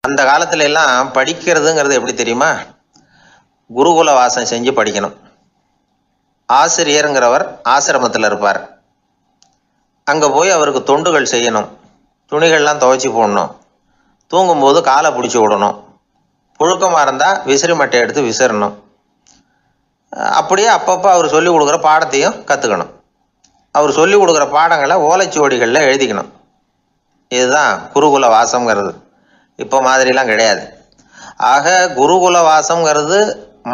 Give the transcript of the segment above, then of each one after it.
அந்த காலத்துல எல்லாம் படிக்கிறதுங்கிறது எப்படி தெரியுமா? குருகுல வாசம் செஞ்சு படிக்கணும். ஆசிரியருங்கிறவர் ஆசிரமத்தில் இருப்பார். அங்கே போய் அவருக்கு தொண்டுகள் செய்யணும். துணிகள்லாம் துவைச்சி போடணும். தூங்கும்போது காலை பிடிச்சி விடணும். புழுக்கமாக இருந்தால் விசிறி மட்டை எடுத்து விசிறணும். அப்படியே அப்பப்போ அவர் சொல்லிக் கொடுக்குற பாடத்தையும் கற்றுக்கணும். அவர் சொல்லிக் கொடுக்குற பாடங்களை ஓலைச்சுவடிகளில் எழுதிக்கணும். இதுதான் குருகுல வாசம்ங்கிறது. இப்போ மாதிரிலாம் கிடையாது. ஆக குருகுல வாசம்ங்கிறது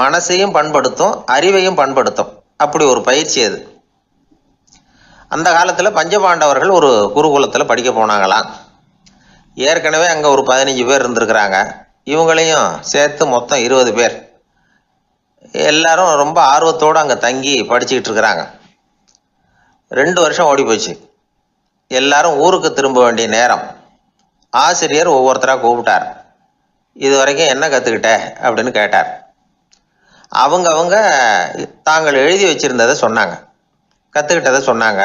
மனசையும் பண்படுத்தும், அறிவையும் பண்படுத்தும். அப்படி ஒரு பயிற்சி அது. அந்த காலத்தில் பஞ்சபாண்டவர்கள் ஒரு குருகுலத்தில் படிக்க போனாங்களாம். ஏற்கனவே அங்கே ஒரு 15 பேர் இருந்திருக்கிறாங்க. இவங்களையும் சேர்த்து மொத்தம் 20 பேர். எல்லாரும் ரொம்ப ஆர்வத்தோடு அங்கே தங்கி படிச்சுக்கிட்டு இருக்கிறாங்க. 2 வருஷம் ஓடி போச்சு. எல்லாரும் ஊருக்கு திரும்ப வேண்டிய நேரம். ஆசிரியர் ஒவ்வொருத்தராக கூப்பிட்டார். இது வரைக்கும் என்ன கற்றுக்கிட்ட அப்படின்னு கேட்டார். அவங்க தாங்கள் எழுதி வச்சிருந்ததை சொன்னாங்க, கற்றுக்கிட்டதை சொன்னாங்க.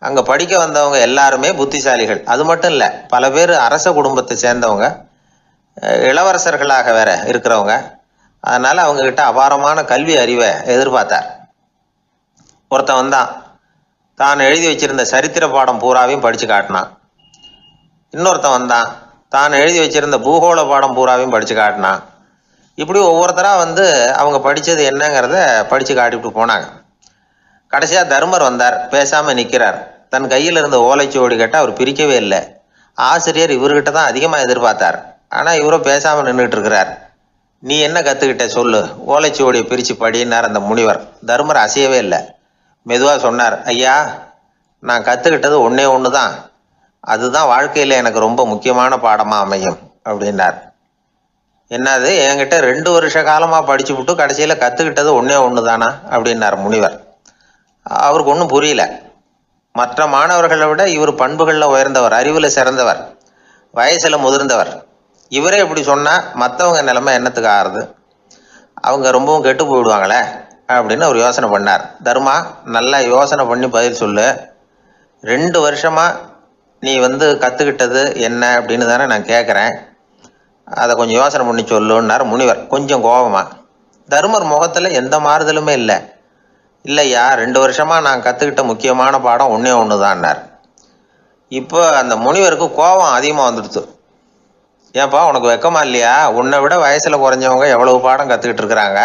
அங்கே படிக்க வந்தவங்க எல்லாருமே புத்திசாலிகள். அது மட்டும் இல்லை, பல பேர் அரச குடும்பத்தை சேர்ந்தவங்க, இளவரசர்களாக வேற இருக்கிறவங்க. அதனால் அவங்கக்கிட்ட அபாரமான கல்வி அறிவை எதிர்பார்த்தார். ஒருத்தன் வந்தான், தான் எழுதி வச்சிருந்த சரித்திர பாடம் பூராவையும் படித்து காட்டினான். இன்னொருத்தன் வந்தான், தான் எழுதி வச்சிருந்த பூகோள பாடம் பூராவையும் படித்து காட்டினான். இப்படி ஒவ்வொருத்தராக அவங்க படித்தது என்னங்கிறத படித்து காட்டிவிட்டு போனாங்க. கடைசியாக தர்மர் வந்தார். பேசாமல் நிற்கிறார். தன் கையில் இருந்த ஓலைச்சுவடி கேட்டால் அவர் பிரிக்கவே இல்லை. ஆசிரியர் இவர்கிட்ட தான் அதிகமாக எதிர்பார்த்தார். ஆனால் இவரும் பேசாமல் நின்றுட்டு இருக்கிறார். நீ என்ன கற்றுக்கிட்ட சொல்லு, ஓலைச்சுவடியை பிரித்து படினார் அந்த முனிவர். தர்மர் அசையவே இல்லை. மெதுவாக சொன்னார், ஐயா, நான் கற்றுக்கிட்டது ஒன்றே ஒன்று தான். அதுதான் வாழ்க்கையில் எனக்கு ரொம்ப முக்கியமான பாடமாக அமையும் அப்படின்னார். என்னது, என்கிட்ட 2 வருஷ காலமாக படிச்சு விட்டு கடைசியில் கற்றுக்கிட்டது ஒன்றே ஒன்று தானா அப்படின்னார் முனிவர். அவருக்கு ஒன்றும் புரியல. மற்ற மாணவர்களை விட இவர் பண்புகளில் உயர்ந்தவர், அறிவில் சிறந்தவர், வயசில் முதிர்ந்தவர். இவரே இப்படி சொன்னால் மற்றவங்க நிலைமை என்னத்துக்கு ஆறுது? அவங்க ரொம்பவும் கெட்டு போயிடுவாங்களே அப்படின்னு அவர் யோசனை பண்ணார். தர்மா, நல்லா யோசனை பண்ணி பதில் சொல்லு. 2 வருஷமாக நீ கற்றுக்கிட்டது என்ன அப்படின்னு தானே நான் கேட்குறேன். அதை கொஞ்சம் யோசனை பண்ணி சொல்லுன்னார் முனிவர் கொஞ்சம் கோபமாக. தர்மர் முகத்தில் எந்த மாறுதலுமே இல்லை. இல்லையா, 2 வருஷமாக நான் கற்றுக்கிட்ட முக்கியமான பாடம் ஒன்றே ஒன்று தான்னார். இப்போ அந்த முனிவருக்கு கோபம் அதிகமாக வந்துடுச்சு. ஏன்பா, உனக்கு வெக்கமா இல்லையா? உன்னை விட வயசில் குறைஞ்சவங்க எவ்வளவு பாடம் கற்றுக்கிட்டு இருக்கிறாங்க,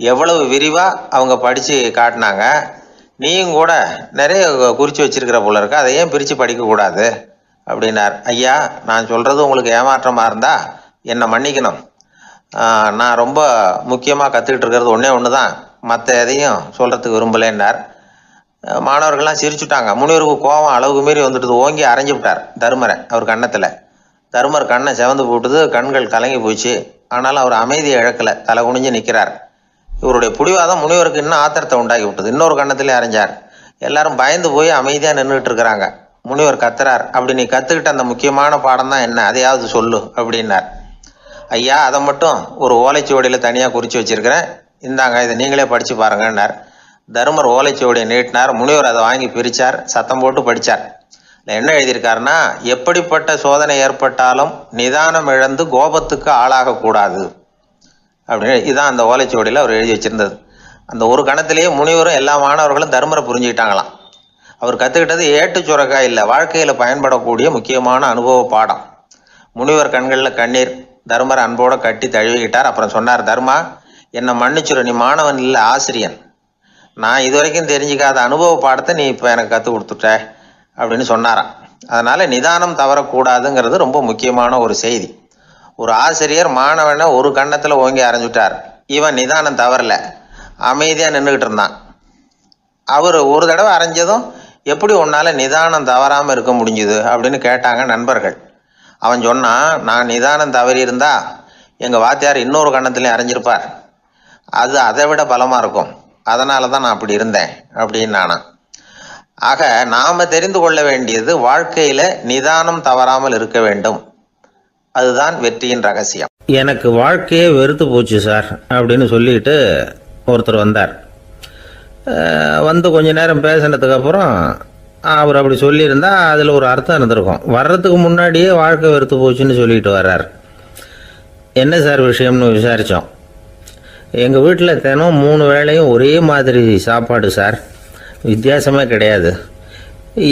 எவ்வளவு விரிவாக அவங்க படித்து காட்டினாங்க. நீயும் கூட நிறைய குறித்து வச்சிருக்கிற போல இருக்க, அதை ஏன் பிரித்து படிக்கக்கூடாது அப்படின்னார். ஐயா, நான் சொல்கிறது உங்களுக்கு ஏமாற்றமாக இருந்தால் என்னை மன்னிக்கணும். நான் ரொம்ப முக்கியமாக கற்றுக்கிட்டு இருக்கிறது ஒன்றே ஒன்று தான், மற்ற எதையும் சொல்கிறதுக்கு விரும்பலைன்னார். மாணவர்கள்லாம் சிரிச்சுட்டாங்க. முனிவருக்கு கோபம் அளவுக்கு மீறி வந்துட்டு ஓங்கி அரைஞ்சு விட்டார் தர்மரை அவர் கன்னத்தில். தர்மர் கண்ணை செவந்து போட்டுது, கண்கள் கலங்கி போச்சு. ஆனாலும் அவர் அமைதியை இழக்கலை, தலை குனிஞ்சு நிற்கிறார். இவருடைய புடிவாதம் முனிவருக்கு இன்னும் ஆத்திரத்தை உண்டாக்கி விட்டது. இன்னொரு கண்ணத்திலே அரைஞ்சார். எல்லாரும் பயந்து போய் அமைதியாக நின்றுட்டு இருக்கிறாங்க. முனிவர் கத்துறார், அப்படி நீ கற்றுக்கிட்ட அந்த முக்கியமான பாடம் தான் என்ன, அதையாவது சொல்லு அப்படின்னார். ஐயா, அதை மட்டும் ஒரு ஓலைச்சுவடியில் தனியாக குறித்து வச்சிருக்கிறேன், இந்தாங்க, இதை நீங்களே படித்து பாருங்கன்னார். தர்மர் ஓலைச்சுவடியை நீட்டினார். முனிவர் அதை வாங்கி பிரித்தார், சத்தம் போட்டு படித்தார். என்ன எழுதியிருக்காருன்னா, எப்படிப்பட்ட சோதனை ஏற்பட்டாலும் நிதானம் இழந்து கோபத்துக்கு ஆளாகக்கூடாது அப்படின்னு. இதுதான் அந்த ஓலைச்சுவடியில் அவர் எழுதி வச்சிருந்தது. அந்த ஒரு கணத்திலேயே முனிவரும் எல்லா மாணவர்களும் தர்மரை புரிஞ்சுக்கிட்டாங்களாம். அவர் கற்றுக்கிட்டது ஏட்டு சுரக்காய் இல்லை, வாழ்க்கையில் பயன்படக்கூடிய முக்கியமான அனுபவ பாடம். முனிவர் கண்களில் கண்ணீர். தர்மர் அன்போடு கட்டி தழுவிக்கிட்டார். அப்புறம் சொன்னார், தர்மா, என்னை மன்னிச்சுரு, நீ மாணவன் இல்லை, ஆசிரியன். நான் இது வரைக்கும் தெரிஞ்சிக்காத அனுபவ பாடத்தை நீ இப்போ எனக்கு கற்றுக் கொடுத்துட்ட அப்படின்னு சொன்னாராம். அதனால் நிதானம் தவறக்கூடாதுங்கிறது ரொம்ப முக்கியமான ஒரு செய்தி. ஒரு ஆசிரியர் மாணவனை ஒரு கன்னத்தில் ஓங்கி அரைஞ்சுட்டார். இவன் நிதானம் தவறல, அமைதியாக நின்றுக்கிட்டு இருந்தான். அவர் ஒரு தடவை அரைஞ்சதும் எப்படி உன்னால் நிதானம் தவறாமல் இருக்க முடிஞ்சுது அப்படின்னு கேட்டாங்க நண்பர்கள். அவன் சொன்னான், நான் நிதானம் தவறி இருந்தா எங்கள் வாத்தியார் இன்னொரு கன்னத்துலேயும் அரைஞ்சிருப்பார், அது அதை விட பலமாக இருக்கும், அதனால தான் நான் அப்படி இருந்தேன் அப்படின்னு நானான். ஆக நாம் தெரிந்து கொள்ள வேண்டியது, வாழ்க்கையில் நிதானம் தவறாமல் இருக்க வேண்டும். அதுதான் வெற்றியின் ரகசியம். எனக்கு வாழ்க்கையே வெறுத்து போச்சு சார் அப்படின்னு சொல்லிட்டு ஒருத்தர் வந்தார். கொஞ்ச நேரம் பேசினதுக்கு அப்புறம் அவர் அப்படி சொல்லியிருந்தா அதில் ஒரு அர்த்தம் இருந்திருக்கும். வர்றதுக்கு முன்னாடியே வாழ்க்கை வெறுத்து போச்சுன்னு சொல்லிட்டு வர்றார். என்ன சார் விஷயம்னு விசாரித்தோம். எங்கள் வீட்டில் தினம் 3 வேளையும் ஒரே மாதிரி சாப்பாடு சார், வித்தியாசமே கிடையாது.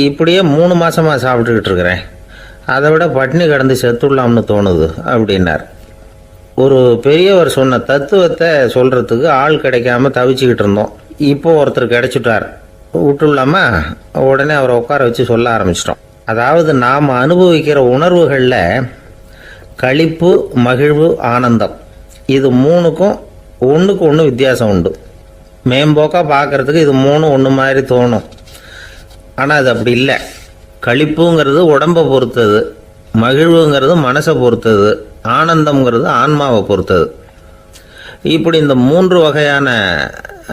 இப்படியே 3 மாதமாக சாப்பிட்டுக்கிட்டு இருக்கிறேன். அதை விட பட்டினி கிடந்து செத்துடலாம்னு தோணுது அப்படின்னார். ஒரு பெரியவர் சொன்ன தத்துவத்தை சொல்கிறதுக்கு ஆள் கிடைக்காம தவிச்சுக்கிட்டு இருந்தோம். இப்போ ஒருத்தர் கிடைச்சிட்டார், விட்டுலாமா? உடனே அவரை உட்கார வச்சு சொல்ல ஆரம்பிச்சிட்டோம். அதாவது நாம் அனுபவிக்கிற உணர்வுகளில் களிப்பு, மகிழ்வு, ஆனந்தம், இது 3க்கும் ஒன்றுக்கு ஒன்று வித்தியாசம் உண்டு. மேம்போக்காக பார்க்குறதுக்கு இது 3 ஒன்று மாதிரி தோணும். ஆனால் அது அப்படி இல்லை. களிப்புங்கிறது உடம்பை பொறுத்தது, மகிழ்வுங்கிறது மனசை பொறுத்தது, ஆனந்தம்ங்கிறது ஆன்மாவை பொறுத்தது. இப்படி இந்த 3 வகையான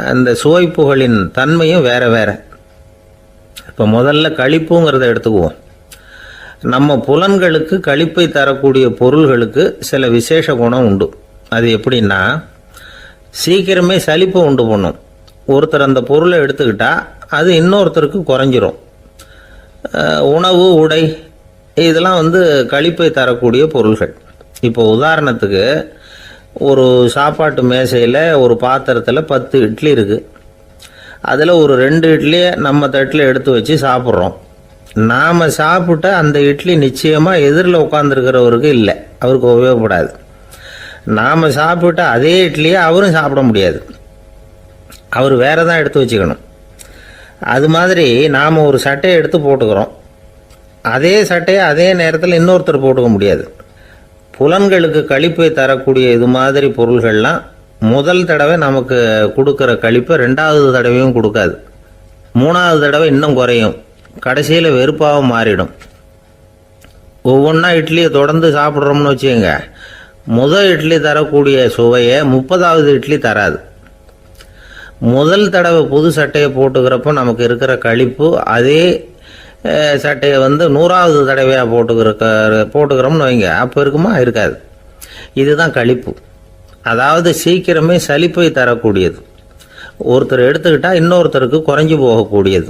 அந்த சுவைப்புகளின் தன்மையும் வேறு வேறு. இப்போ முதல்ல களிப்புங்கிறத எடுத்துக்குவோம். நம்ம புலன்களுக்கு களிப்பை தரக்கூடிய பொருள்களுக்கு சில விசேஷ குணம் உண்டு. அது எப்படின்னா, சீக்கிரமே சலிப்பை உண்டு பண்ணும். ஒருத்தர் அந்த பொருளை எடுத்துக்கிட்டால் அது இன்னொருத்தருக்கு குறைஞ்சிரும். உணவு, உடை, இதெல்லாம் களிப்பை தரக்கூடிய பொருள்கள். இப்போ உதாரணத்துக்கு, ஒரு சாப்பாட்டு மேசையில் ஒரு பாத்திரத்தில் 10 இட்லி இருக்குது. அதில் ஒரு 2 இட்லியை நம்ம தட்டில் எடுத்து வச்சு சாப்பிட்றோம். நாம் சாப்பிட்ட அந்த இட்லி நிச்சயமாக எதிரில் உட்காந்துருக்கிறவருக்கு இல்லை, அவருக்கு உபயோகப்படாது. நாம் சாப்பிட்ட அதே இட்லியை அவரும் சாப்பிட முடியாது, அவர் வேறு தான் எடுத்து வச்சுக்கணும். அது மாதிரி நாம் ஒரு சட்டையை எடுத்து போட்டுக்கிறோம், அதே சட்டையை அதே நேரத்தில் இன்னொருத்தர் போட்டுக்க முடியாது. புலன்களுக்கு களிப்பை தரக்கூடிய இது மாதிரி பொருள்கள்லாம் முதல் தடவை நமக்கு கொடுக்குற களிப்பை 2வது தடவையும் கொடுக்காது. 3வது தடவை இன்னும் குறையும், கடைசியில் வெறுப்பாக மாறிடும். ஒவ்வொன்றா இட்லியை தொடர்ந்து சாப்பிட்றோம்னு வச்சுக்கோங்க, முதல் இட்லி தரக்கூடிய சுவையை 30வது இட்லி தராது. முதல் தடவை புது சட்டையை போட்டுக்கிறப்போ நமக்கு இருக்கிற களிப்பு அதே சட்டையை 100வது தடவையாக போட்டுக்கிறோம்னு வைங்க, அப்போ இருக்குமா? இருக்காது. இதுதான் களிப்பு. அதாவது சீக்கிரமே சலிப்பை தரக்கூடியது. ஒருத்தர் எடுத்துக்கிட்டால் இன்னொருத்தருக்கு குறைஞ்சி போகக்கூடியது.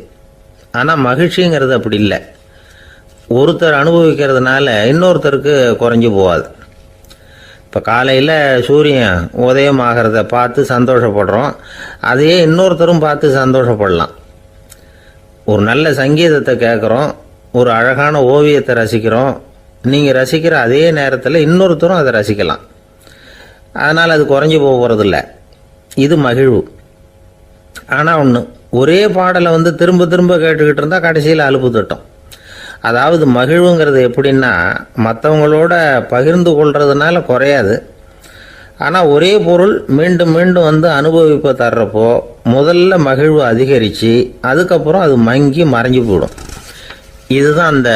ஆனால் மகிழ்ச்சிங்கிறது அப்படி இல்லை. ஒருத்தர் அனுபவிக்கிறதுனால இன்னொருத்தருக்கு குறைஞ்சி போகாது. இப்போ காலையில் சூரியன் உதயம் ஆகிறத பார்த்து சந்தோஷப்படுறோம், அதையே இன்னொருத்தரும் பார்த்து சந்தோஷப்படலாம். ஒரு நல்ல சங்கீதத்தை கேட்குறோம், ஒரு அழகான ஓவியத்தை ரசிக்கிறோம், நீங்கள் ரசிக்கிற அதே நேரத்தில் இன்னொருத்தரும் அதை ரசிக்கலாம். அதனால் அது குறைஞ்சி போகிறதில்ல. இது மகிழ்வு. ஆனால் ஒன்று, ஒரே பாடலை திரும்ப திரும்ப கேட்டுக்கிட்டு இருந்தால் கடைசியில் அலுப்பு தட்டும். அதாவது மகிழ்வுங்கிறது எப்படின்னா, மற்றவங்களோட பகிர்ந்து கொள்றதுனால குறையாது. ஆனால் ஒரே பொருள் மீண்டும் மீண்டும் அனுபவிப்பை தர்றப்போ முதல்ல மகிழ்வு அதிகரித்து அதுக்கப்புறம் அது மங்கி மறைஞ்சு போயிடும். இதுதான் அந்த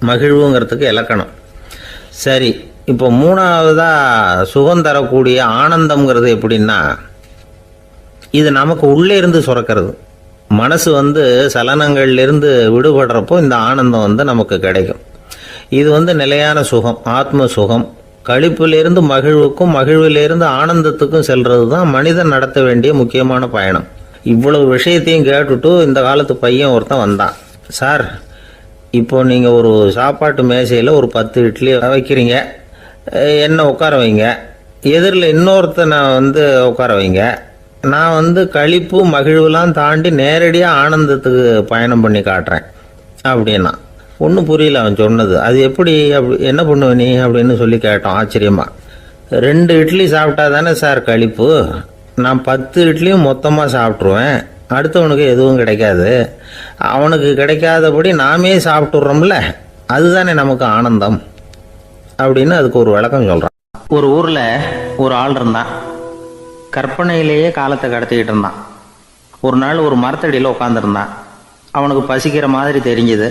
மகிழ்வுங்கிறதுக்கு இலக்கணம். சரி, இப்போ 3வதாக சுகம் தரக்கூடிய ஆனந்தம்ங்கிறது எப்படின்னா, இது நமக்கு உள்ளே இருந்து சுரக்கிறது. மனசு சலனங்கள்லேருந்து விடுபடுறப்போ இந்த ஆனந்தம் நமக்கு கிடைக்கும். இது நிலையான சுகம், ஆத்ம சுகம். களிப்பிலிருந்து மகிழ்வுக்கும், மகிழ்விலிருந்து ஆனந்தத்துக்கும் செல்றது தான் மனிதன் நடத்த வேண்டிய முக்கியமான பயணம். இவ்வளவு விஷயத்தையும் கேட்டுட்டு இந்த காலத்து பையன் ஒருத்தன் வந்தான். சார், இப்போ நீங்கள் ஒரு சாப்பாட்டு மேசையில் ஒரு 10 இட்லி வைக்கிறீங்க, என்ன உட்கார வைங்க, எதிரில் இன்னொருத்தனை உட்கார வைங்க. நான் களிப்பு, மகிழ்வுலாம் தாண்டி நேரடியாக ஆனந்தத்துக்கு பயணம் பண்ணி காட்டுறேன் அப்படின்னா. ஒன்றும் புரியல அவன் சொன்னது. அது எப்படி, என்ன பண்ணுவ நீ அப்படின்னு சொல்லி கேட்டோம் ஆச்சரியமாக. 2 இட்லி சாப்பிட்டா தானே சார் களிப்பு, நான் 10 இட்லியும் மொத்தமாக சாப்பிட்ருவேன், அடுத்தவனுக்கு எதுவும் கிடைக்காது, அவனுக்கு கிடைக்காதபடி நாமே சாப்பிட்டுடுறோம்ல, அதுதானே நமக்கு ஆனந்தம் அப்படின்னு அதுக்கு ஒரு விளக்கம் சொல்கிறான். ஒரு ஊரில் ஒரு ஆள் இருந்தான், கற்பனையிலேயே காலத்தை கடத்திக்கிட்டு இருந்தான். ஒரு நாள் ஒரு மரத்தடியில் உட்காந்துருந்தான். அவனுக்கு பசிக்கிற மாதிரி தெரிஞ்சுது.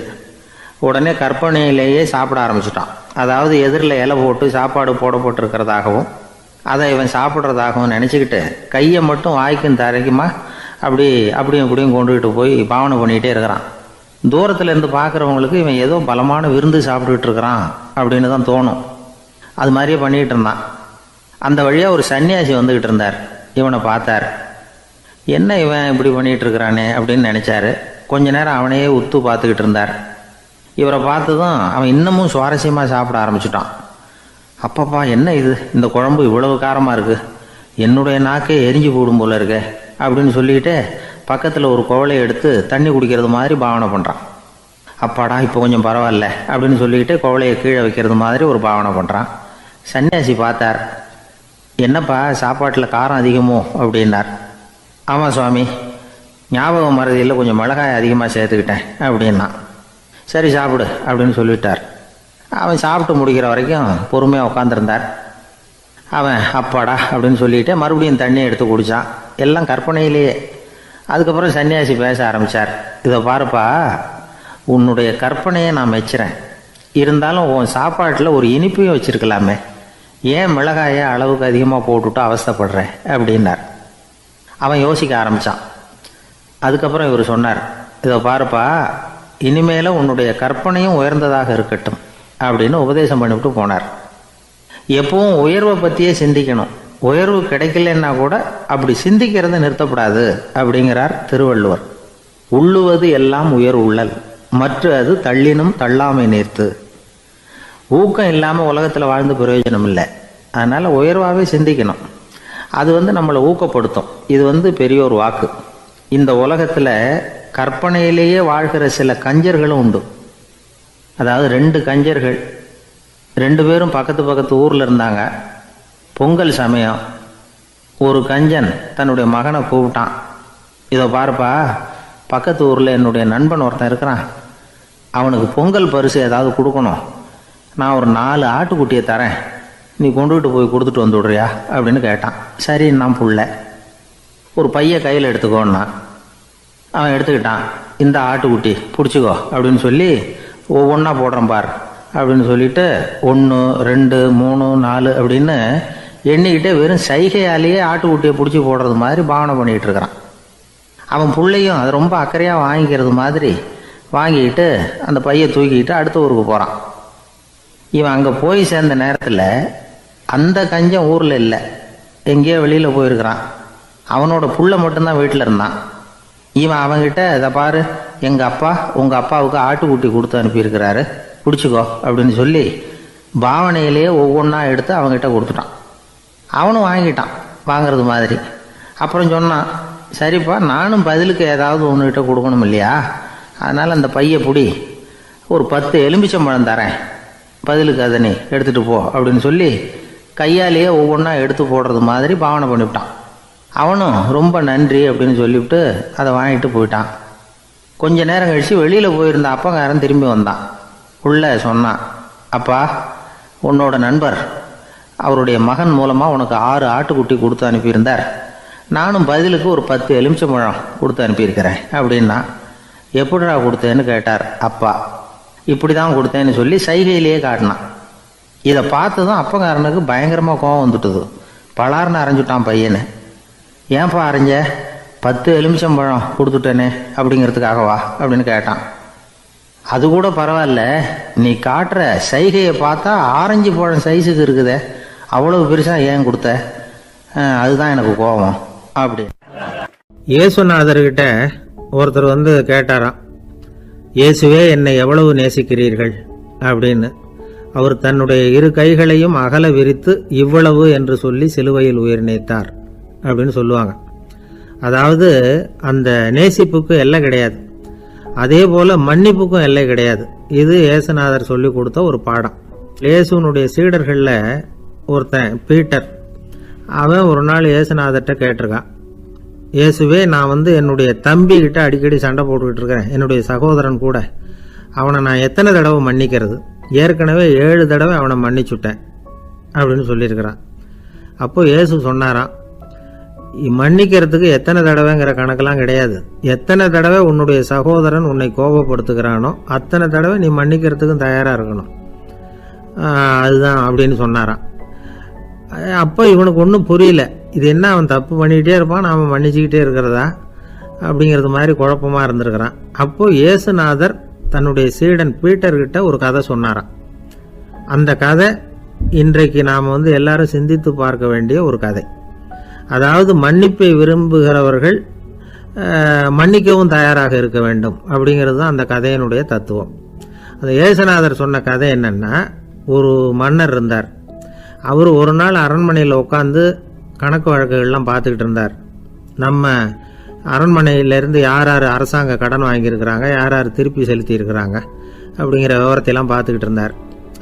உடனே கற்பனையிலேயே சாப்பிட ஆரம்பிச்சிட்டான். அதாவது எதிரில் இலை போட்டு சாப்பாடு போடப்பட்டிருக்கிறதாகவும் அதை இவன் சாப்பிட்றதாகவும் நினச்சிக்கிட்டு கையை மட்டும் வாய்க்கும் தரைக்குமா அப்படியும் இப்படியும் கொண்டுகிட்டு போய் பாவனை பண்ணிகிட்டே இருக்கிறான். தூரத்தில் இருந்து பார்க்குறவங்களுக்கு இவன் ஏதோ பலமான விருந்து சாப்பிட்டுக்கிட்டு இருக்கிறான் அப்படின்னு தான் தோணும். அது மாதிரியே பண்ணிக்கிட்டு இருந்தான். அந்த வழியாக ஒரு சன்னியாசி வந்துக்கிட்டு இருந்தார். இவனை பார்த்தார். என்ன இவன் இப்படி பண்ணிகிட்டு இருக்கிறானே அப்படின்னு நினச்சாரு. கொஞ்ச நேரம் அவனையே உத்து பார்த்துக்கிட்டு இருந்தார். இவரை பார்த்ததும் அவன் இன்னமும் சுவாரஸ்யமாக சாப்பிட ஆரம்பிச்சிட்டான். அப்பப்பா என்ன இது, இந்த குழம்பு இவ்வளவு காரமாக இருக்குது, என்னுடைய நாக்கே எரிஞ்சு போடும் போல இருக்க அப்படின்னு சொல்லிட்டு பக்கத்தில் ஒரு குவளையை எடுத்து தண்ணி குடிக்கிறது மாதிரி பாவனை பண்ணுறான். அப்பாடா இப்போ கொஞ்சம் பரவாயில்ல அப்படின்னு சொல்லிட்டு குவளையை கீழே வைக்கிறது மாதிரி ஒரு பாவனை பண்ணுறான். சன்னியாசி பார்த்தார். என்னப்பா சாப்பாட்டில் காரம் அதிகமோ அப்படின்னார். ஆமாம் சுவாமி, ஞாபகம் மறதியில் கொஞ்சம் மிளகாய் அதிகமாக சேர்த்துக்கிட்டேன் அப்படின்னா. சரி சாப்பிடு அப்படின்னு சொல்லிட்டார். அவன் சாப்பிட்டு முடிக்கிற வரைக்கும் பொறுமையாக உட்காந்துருந்தார். அவன் அப்பாடா அப்படின்னு சொல்லிட்டு மறுபடியும் தண்ணியை எடுத்து குடித்தான். எல்லாம் கற்பனையிலேயே. அதுக்கப்புறம் சன்னியாசி பேச ஆரம்பித்தார். இதை பாருப்பா, உன்னுடைய கற்பனையை நான் மெச்சுறேன், இருந்தாலும் உன் சாப்பாட்டில் ஒரு இனிப்பையும் வச்சுருக்கலாமே, ஏன் மிளகாயை அளவுக்கு அதிகமாக போட்டுவிட்டு அவஸ்தைப்படுறேன் அப்படின்னார். அவன் யோசிக்க ஆரம்பித்தான். அதுக்கப்புறம் இவர் சொன்னார், இதை பாருப்பா, இனிமேல உன்னுடைய கற்பனையும் உயர்ந்ததாக இருக்கட்டும் அப்படின்னு உபதேசம் பண்ணிவிட்டு போனார். எப்பவும் உயர்வை பற்றியே சிந்திக்கணும், உயர்வு கிடைக்கலன்னா கூட அப்படி சிந்திக்கிறத நிறுத்தப்படாது அப்படிங்கிறார் திருவள்ளுவர். உள்ளுவது எல்லாம் உயர் உள்ளல், மற்ற அது தள்ளினும் தள்ளாமை நேர்த்து. ஊக்கம் இல்லாமல் உலகத்தில் வாழ்ந்து பிரயோஜனம் இல்லை. அதனால் உயர்வாகவே சிந்திக்கணும். அது நம்மளை ஊக்கப்படுத்தும். இது பெரியோர் வாக்கு. இந்த உலகத்தில் கற்பனையிலேயே வாழ்கிற சில கஞ்சர்களும் உண்டு. அதாவது 2 கஞ்சர்கள், 2 பேரும் பக்கத்து ஊரில் இருந்தாங்க. பொங்கல் சமயம் ஒரு கஞ்சன் தன்னுடைய மகனை கூப்பிட்டான். இதை பாருப்பா, பக்கத்து ஊரில் என்னுடைய நண்பன் ஒருத்தன் இருக்கிறான், அவனுக்கு பொங்கல் பரிசு ஏதாவது கொடுக்கணும், நான் ஒரு 4 ஆட்டுக்குட்டியை தரேன், நீ கொண்டுகிட்டு போய் கொடுத்துட்டு வந்து விடுறியா அப்படின்னு கேட்டான். சரி, நான் புள்ள ஒரு பைய கையில் எடுத்துக்கோன்னா. அவன் எடுத்துக்கிட்டான். இந்த ஆட்டுக்குட்டி பிடிச்சிக்கோ அப்படின்னு சொல்லி ஒவ்வொன்றா போடுறேன் பார் அப்படின்னு சொல்லிட்டு 1 2 3 4 அப்படின்னு எண்ணிக்கிட்டே வெறும் சைகையாலேயே ஆட்டுக்குட்டியை பிடிச்சி போடுறது மாதிரி பாவனை பண்ணிகிட்டு இருக்கிறான். அவன் பிள்ளையும் அதை ரொம்ப அக்கறையாக வாங்கிக்கிறது மாதிரி வாங்கிக்கிட்டு அந்த பையை தூக்கிக்கிட்டு அடுத்த ஊருக்கு போகிறான். இவன் அங்கே போய் சேர்ந்த நேரத்தில் அந்த கஞ்சன் ஊரில் இல்லை, எங்கேயோ வெளியில் போயிருக்கிறான். அவனோட புள்ள மட்டும்தான் வீட்டில் இருந்தான். இவன் அவன்கிட்ட, இதை பாரு, எங்கள் அப்பா உங்கள் அப்பாவுக்கு ஆட்டுக்குட்டி கொடுத்து அனுப்பியிருக்கிறாரு, பிடிச்சிக்கோ அப்படின்னு சொல்லி பாவனையிலேயே ஒவ்வொன்றா எடுத்து அவங்ககிட்ட கொடுத்துட்டான். அவனும் வாங்கிட்டான் வாங்கிறது மாதிரி. அப்புறம் சொன்னான், சரிப்பா, நானும் பதிலுக்கு ஏதாவது ஒன்றுகிட்ட கொடுக்கணும் இல்லையா, அதனால் அந்த பையை பிடி, ஒரு 10 எலுமிச்சம்பழம் தரேன், பதிலுக்கு அதை நீ எடுத்துகிட்டு போ அப்படின்னு சொல்லி கையாலேயே ஒவ்வொன்றா எடுத்து போடுறது மாதிரி பாவனை பண்ணிவிட்டான். அவனும் ரொம்ப நன்றி அப்படின்னு சொல்லிவிட்டு அதை வாங்கிட்டு போயிட்டான். கொஞ்ச நேரம் கழித்து வெளியில் போயிருந்த அப்பங்காரன் திரும்பி வந்தான். உள்ள சொன்னான், அப்பா, உன்னோட நண்பர் அவருடைய மகன் மூலமாக உனக்கு 6 ஆட்டுக்குட்டி கொடுத்து அனுப்பியிருந்தார், நானும் பதிலுக்கு ஒரு 10 எலுமிச்சம்பழம் கொடுத்து அனுப்பியிருக்கிறேன் அப்படின்னா. எப்படிடா கொடுத்தேன்னு கேட்டார் அப்பா. இப்படி தான் கொடுத்தேன்னு சொல்லி சைகையிலேயே காட்டினான். இதை பார்த்ததும் அப்பங்காரனுக்கு பயங்கரமாக கோபம் வந்துட்டுது. பலார்னு அரைஞ்சுட்டான் பையனை. ஏன்ப்பா அரைஞ்ச, 10 எலுமிச்சம்பழம் கொடுத்துட்டேனே அப்படிங்கிறதுக்காகவா அப்படின்னு கேட்டான். அது கூட பரவாயில்ல, நீ காட்டுற சைகையை பார்த்தா ஆரஞ்சு பழம் சைஸுக்கு இருக்குதே, அவ்வளவு பெருசாக ஏன் கொடுத்த, அதுதான் எனக்கு கோபம் அப்படி. இயேசுநாதர்கிட்ட ஒருத்தர் கேட்டாராம், இயேசுவே என்னை எவ்வளவு நேசிக்கிறீர்கள் அப்படின்னு. அவர் தன்னுடைய 2 கைகளையும் அகல விரித்து இவ்வளவு என்று சொல்லி சிலுவையில் உயிர் நீத்தார் அப்படின்னு சொல்லுவாங்க. அதாவது அந்த நேசிப்புக்கு எல்லை கிடையாது, அதே போல மன்னிப்புக்கும் எல்லை கிடையாது. இது இயேசுநாதர் சொல்லி கொடுத்த ஒரு பாடம். இயேசுனுடைய சீடர்களில் ஒருத்தன் பீட்டர், அவன் ஒரு நாள் இயேசுநாதர்கிட்ட கேட்டிருக்கான், இயேசுவே, நான் என்னுடைய தம்பி கிட்ட அடிக்கடி சண்டை போட்டுக்கிட்டு இருக்கிறேன், என்னுடைய சகோதரன் கூட, அவனை நான் எத்தனை தடவை மன்னிக்கிறது, ஏற்கனவே 7 தடவை அவனை மன்னிச்சுட்டேன் அப்படின்னு சொல்லியிருக்கிறான். அப்போ இயேசு சொன்னாராம், மன்னிக்கிறதுக்கு எத்தனை தடவைங்கிற கணக்கெல்லாம் கிடையாது, எத்தனை தடவை உன்னுடைய சகோதரன் உன்னை கோபப்படுத்துகிறானோ அத்தனை தடவை நீ மன்னிக்கிறதுக்கும் தயாராக இருக்கணும், அதுதான் அப்படின்னு சொன்னாராம். அப்போ இவனுக்கு ஒன்றும் புரியல, இது என்ன அவன் தப்பு பண்ணிக்கிட்டே இருப்பான், நாம் மன்னிச்சுக்கிட்டே இருக்கிறதா அப்படிங்கிறது மாதிரி குழப்பமாக இருந்திருக்கிறான். அப்போ இயேசுநாதர் தன்னுடைய சீடன் பீட்டர்கிட்ட ஒரு கதை சொன்னாராம். அந்த கதை இன்றைக்கு நாம் எல்லாரும் சிந்தித்து பார்க்க வேண்டிய ஒரு கதை. அதாவது மன்னிப்பை விரும்புகிறவர்கள் மன்னிக்கவும் தயாராக இருக்க வேண்டும் அப்படிங்கிறது தான் அந்த கதையினுடைய தத்துவம். அந்த இயேசுநாதர் சொன்ன கதை என்னன்னா, ஒரு மன்னர் இருந்தார். அவர் ஒரு நாள் அரண்மனையில் உட்காந்து கணக்கு வழக்குகள்லாம் பார்த்துக்கிட்டு இருந்தார். நம்ம அரண்மனையிலேருந்து யார் யார் அரசாங்க கடன் வாங்கியிருக்கிறாங்க, யார் யார் திருப்பி செலுத்தியிருக்கிறாங்க அப்படிங்கிற விவரத்தையெல்லாம் பார்த்துக்கிட்டு இருந்தார்.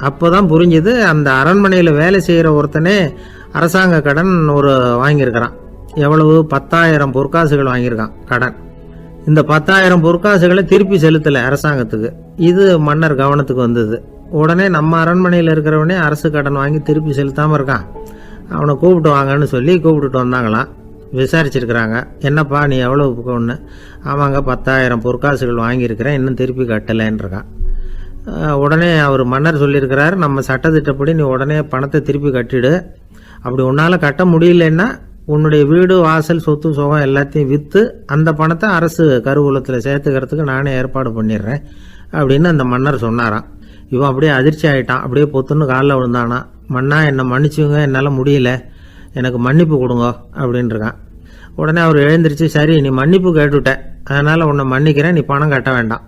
அப்போ தான் புரிஞ்சுது, அந்த அரண்மனையில் வேலை செய்கிற ஒருத்தனே அரசாங்க கடன் வாங்கியிருக்கிறான். எவ்வளவு? 10,000 பொற்காசுகள் வாங்கியிருக்கான் கடன். இந்த 10,000 பொற்காசுகளை திருப்பி செலுத்தலை அரசாங்கத்துக்கு. இது மன்னர் கவனத்துக்கு வந்தது. உடனே நம்ம அரண்மனையில் இருக்கிறவனே அரசு கடன் வாங்கி திருப்பி செலுத்தாமல் இருக்கான், அவனை கூப்பிட்டு வாங்கன்னு சொல்லி கூப்பிட்டுட்டு வந்தாங்களாம். விசாரிச்சிருக்கிறாங்க, என்னப்பா நீ எவ்வளோ ஒன்று? ஆமாங்க 10,000 பொற்காசுகள் வாங்கியிருக்கிறேன், இன்னும் திருப்பி கட்டலைன்றிருக்கான். உடனே அவர் மன்னர் சொல்லியிருக்கிறார், நம்ம சட்டத்திட்டப்படி நீ உடனே பணத்தை திருப்பி கட்டிடு. அப்படி உன்னால் கட்ட முடியலன்னா உன்னுடைய வீடு வாசல் சொத்து சுகம் எல்லாத்தையும் விற்று அந்த பணத்தை அரசு கருவூலத்தில் சேர்த்துக்கிறதுக்கு நானே ஏற்பாடு பண்ணிடுறேன் அப்படின்னு அந்த மன்னர் சொன்னாராம். இவன் அப்படியே அதிர்ச்சி ஆகிட்டான். அப்படியே பொத்துன்னு காலில் விழுந்தானா. மன்னா என்னை மன்னிச்சுங்க, என்னால் முடியல, எனக்கு மன்னிப்பு கொடுங்க அப்படின்ட்டுருக்கான். உடனே அவர் எழுந்திரிச்சு, சரி நீ மன்னிப்பு கேட்டுவிட்ட, அதனால் உன்னை மன்னிக்கிறேன், நீ பணம் கட்ட வேண்டாம்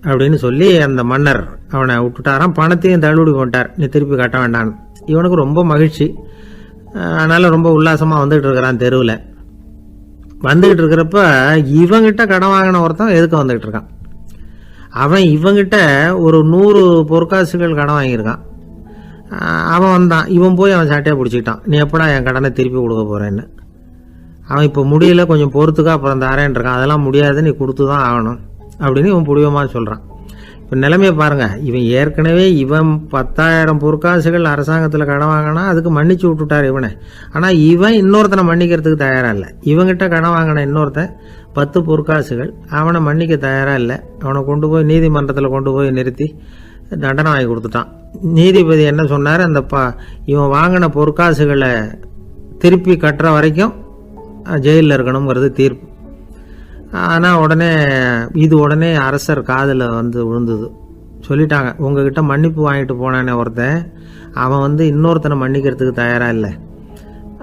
அப்படின்னு சொல்லி அந்த மன்னர் அவனை விட்டுட்டாராம். பணத்தையும் தள்ளுபடி போட்டார், நீ திருப்பி கட்ட வேண்டான்னு. இவனுக்கு ரொம்ப மகிழ்ச்சி. அதனால் ரொம்ப உல்லாசமாக வந்துகிட்டு இருக்கிறான். தெருவில் வந்துக்கிட்டு இருக்கிறப்ப இவங்கிட்ட கடன் வாங்கின ஒருத்தன் எதுக்கு வந்துக்கிட்டு இருக்கான். அவன் இவங்கிட்ட ஒரு 100 பொற்காசுகள் கடன் வாங்கியிருக்கான். அவன் வந்தான், இவன் போய் அவன் சாட்டையாக பிடிச்சிக்கிட்டான், நீ எப்படா என் கடனை திருப்பி கொடுக்க போகிறேன்னு. அவன் இப்போ முடியல, கொஞ்சம் பொறுத்துக்கா, அப்புறம் தரேன் இருக்கான். அதெல்லாம் முடியாது, நீ கொடுத்து தான் ஆகணும் அப்படின்னு இவன் புடிவமாக சொல்கிறான். இப்போ நிலைமையை பாருங்கள், இவன் ஏற்கனவே 10,000 பொற்காசுகள் அரசாங்கத்தில் கடன் வாங்கினா அதுக்கு மன்னிச்சு விட்டுட்டார் இவனை. ஆனால் இவன் இன்னொருத்தனை மன்னிக்கிறதுக்கு தயாராக இல்லை. இவங்கிட்ட கடன் வாங்கின இன்னொருத்தன் 10 பொற்காசுகள், அவனை மன்னிக்க தயாராக இல்லை. அவனை கொண்டு போய் நீதிமன்றத்தில் கொண்டு போய் நிறுத்தி தண்டனை வாங்கி கொடுத்துட்டான். நீதிபதி என்ன சொன்னார், அந்த இவன் வாங்கின பொற்காசுகளை திருப்பி கட்டுற வரைக்கும் ஜெயிலில் இருக்கணுங்கிறது தீர்ப்பு. ஆனால் உடனே அரசர் காதில் விழுந்தது. சொல்லிட்டாங்க, உங்ககிட்ட மன்னிப்பு வாங்கிட்டு போனானே ஒருத்தன், அவன் இன்னொருத்தனை மன்னிக்கிறதுக்கு தயாராக இல்லை,